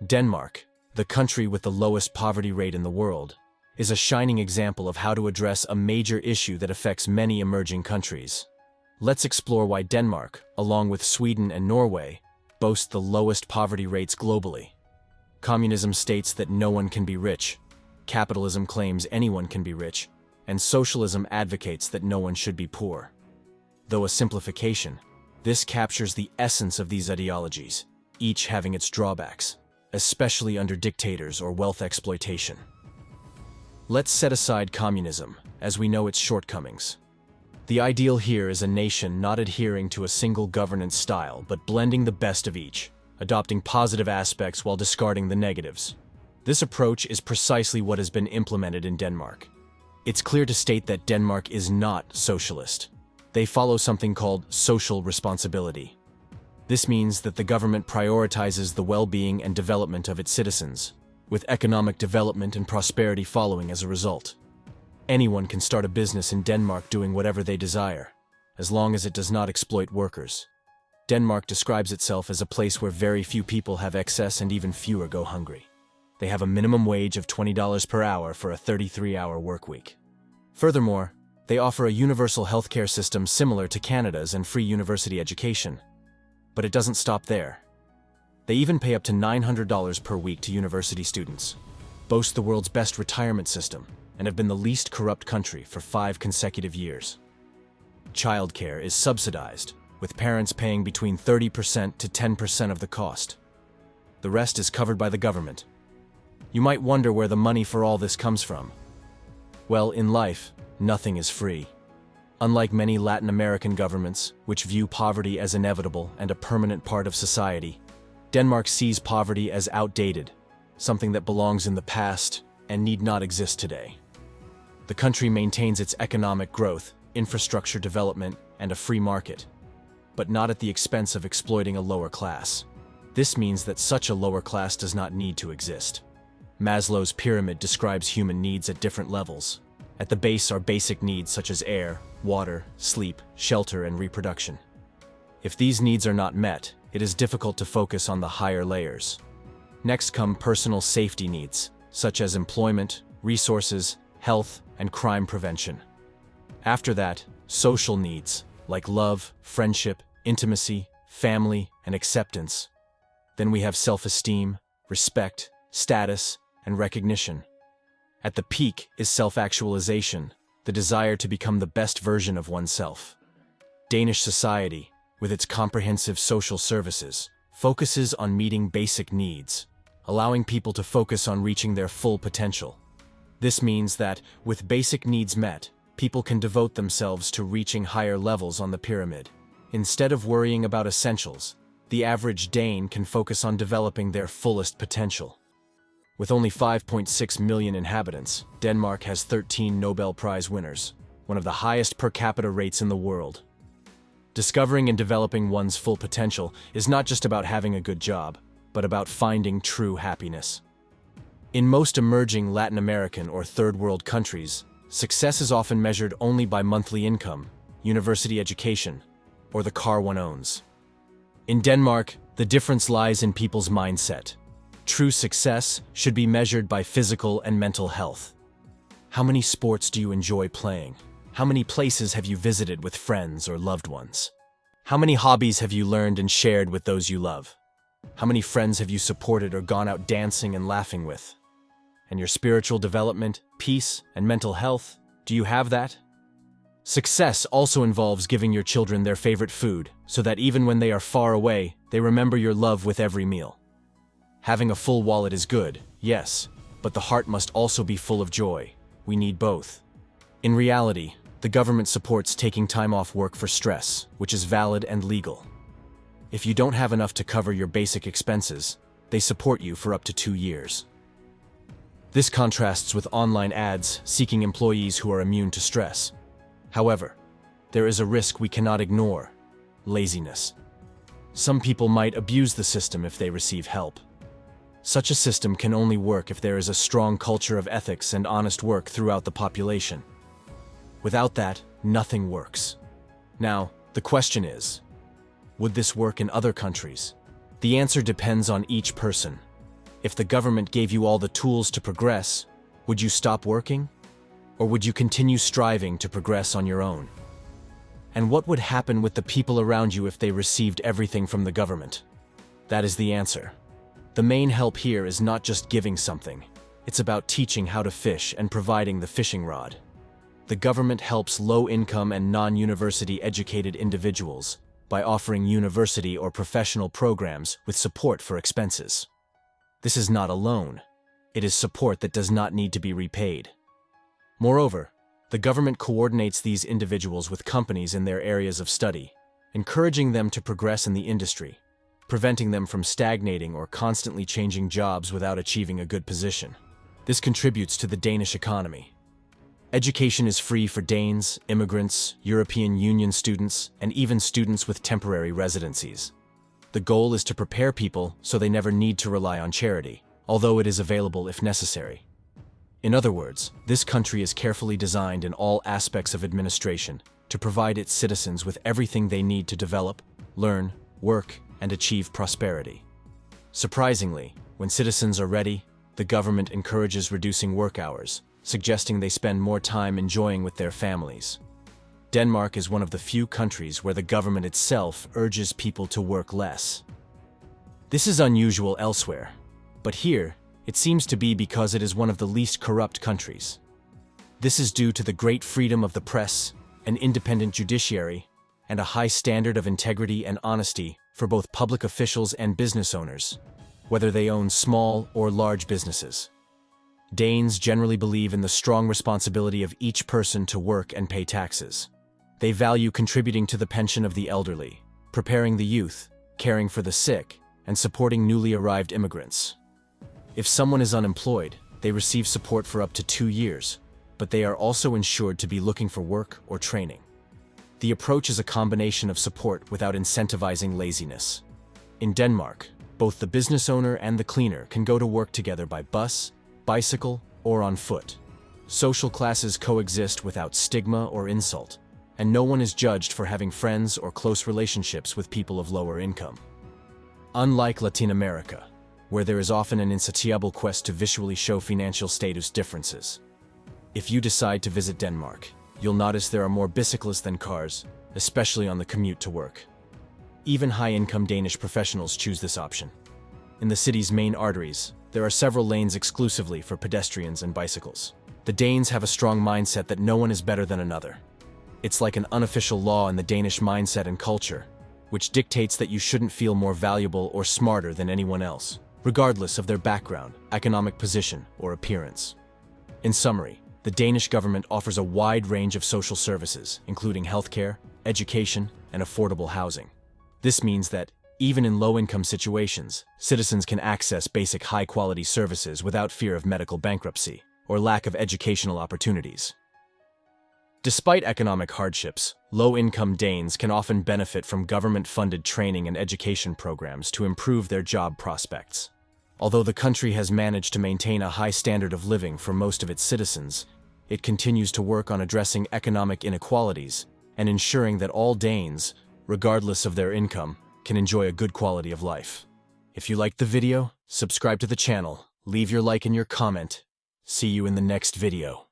Denmark, the country with the lowest poverty rate in the world, is a shining example of how to address a major issue that affects many emerging countries. Let's explore why Denmark, along with Sweden and Norway, boasts the lowest poverty rates globally. Communism states that no one can be rich, capitalism claims anyone can be rich, and socialism advocates that no one should be poor. Though a simplification, this captures the essence of these ideologies, each having its drawbacks, especially under dictators or wealth exploitation. Let's set aside communism, as we know its shortcomings. The ideal here is a nation not adhering to a single governance style, but blending the best of each, adopting positive aspects while discarding the negatives. This approach is precisely what has been implemented in Denmark. It's clear to state that Denmark is not socialist. They follow something called social responsibility. This means that the government prioritizes the well-being and development of its citizens, with economic development and prosperity following as a result. Anyone can start a business in Denmark doing whatever they desire, as long as it does not exploit workers. Denmark describes itself as a place where very few people have excess and even fewer go hungry. They have a minimum wage of $20 per hour for a 33-hour workweek. Furthermore, they offer a universal healthcare system similar to Canada's and free university education. But it doesn't stop there. They even pay up to $900 per week to university students, boast the world's best retirement system, and have been the least corrupt country for 5 consecutive years. Childcare is subsidized, with parents paying between 30% to 10% of the cost. The rest is covered by the government. You might wonder where the money for all this comes from. Well, in life, nothing is free. Unlike many Latin American governments, which view poverty as inevitable and a permanent part of society, Denmark sees poverty as outdated, something that belongs in the past and need not exist today. The country maintains its economic growth, infrastructure development, and a free market, but not at the expense of exploiting a lower class. This means that such a lower class does not need to exist. Maslow's pyramid describes human needs at different levels. At the base are basic needs such as air, water, sleep, shelter, and reproduction. If these needs are not met, it is difficult to focus on the higher layers. Next come personal safety needs, such as employment, resources, health, and crime prevention. After that, social needs, like love, friendship, intimacy, family, and acceptance. Then we have self-esteem, respect, status, and recognition. At the peak is self-actualization, the desire to become the best version of oneself. Danish society, with its comprehensive social services, focuses on meeting basic needs, allowing people to focus on reaching their full potential. This means that, with basic needs met, people can devote themselves to reaching higher levels on the pyramid. Instead of worrying about essentials, the average Dane can focus on developing their fullest potential. With only 5.6 million inhabitants, Denmark has 13 Nobel Prize winners, one of the highest per capita rates in the world. Discovering and developing one's full potential is not just about having a good job, but about finding true happiness. In most emerging Latin American or third world countries, success is often measured only by monthly income, university education, or the car one owns. In Denmark, the difference lies in people's mindset. True success should be measured by physical and mental health. How many sports do you enjoy playing? How many places have you visited with friends or loved ones? How many hobbies have you learned and shared with those you love? How many friends have you supported or gone out dancing and laughing with? And your spiritual development, peace, and mental health, do you have that? Success also involves giving your children their favorite food, so that even when they are far away, they remember your love with every meal. Having a full wallet is good, yes, but the heart must also be full of joy. We need both. In reality, the government supports taking time off work for stress, which is valid and legal. If you don't have enough to cover your basic expenses, they support you for up to 2 years. This contrasts with online ads seeking employees who are immune to stress. However, there is a risk we cannot ignore: laziness. Some people might abuse the system if they receive help. Such a system can only work if there is a strong culture of ethics and honest work throughout the population. Without that, nothing works. Now, the question is, would this work in other countries? The answer depends on each person. If the government gave you all the tools to progress, would you stop working? Or would you continue striving to progress on your own? And what would happen with the people around you if they received everything from the government? That is the answer. The main help here is not just giving something. It's about teaching how to fish and providing the fishing rod. The government helps low-income and non-university educated individuals by offering university or professional programs with support for expenses. This is not a loan. It is support that does not need to be repaid. Moreover, the government coordinates these individuals with companies in their areas of study, encouraging them to progress in the industry, preventing them from stagnating or constantly changing jobs without achieving a good position. This contributes to the Danish economy. Education is free for Danes, immigrants, European Union students, and even students with temporary residencies. The goal is to prepare people so they never need to rely on charity, although it is available if necessary. In other words, this country is carefully designed in all aspects of administration to provide its citizens with everything they need to develop, learn, work, and achieve prosperity. Surprisingly, when citizens are ready, the government encourages reducing work hours, suggesting they spend more time enjoying with their families. Denmark is one of the few countries where the government itself urges people to work less. This is unusual elsewhere, but here, it seems to be because it is one of the least corrupt countries. This is due to the great freedom of the press, an independent judiciary, and a high standard of integrity and honesty for both public officials and business owners, whether they own small or large businesses. Danes generally believe in the strong responsibility of each person to work and pay taxes. They value contributing to the pension of the elderly, preparing the youth, caring for the sick, and supporting newly arrived immigrants. If someone is unemployed, they receive support for up to 2 years, but they are also ensured to be looking for work or training. The approach is a combination of support without incentivizing laziness. In Denmark, both the business owner and the cleaner can go to work together by bus, bicycle, or on foot. Social classes coexist without stigma or insult, and no one is judged for having friends or close relationships with people of lower income. Unlike Latin America, where there is often an insatiable quest to visually show financial status differences. If you decide to visit Denmark, you'll notice there are more bicyclists than cars, especially on the commute to work. Even high-income Danish professionals choose this option. In the city's main arteries, there are several lanes exclusively for pedestrians and bicycles. The Danes have a strong mindset that no one is better than another. It's like an unofficial law in the Danish mindset and culture, which dictates that you shouldn't feel more valuable or smarter than anyone else, regardless of their background, economic position, or appearance. In summary, the Danish government offers a wide range of social services, including healthcare, education, and affordable housing. This means that, even in low-income situations, citizens can access basic high-quality services without fear of medical bankruptcy or lack of educational opportunities. Despite economic hardships, low-income Danes can often benefit from government-funded training and education programs to improve their job prospects. Although the country has managed to maintain a high standard of living for most of its citizens, it continues to work on addressing economic inequalities and ensuring that all Danes, regardless of their income, can enjoy a good quality of life. If you liked the video, subscribe to the channel, leave your like and your comment. See you in the next video.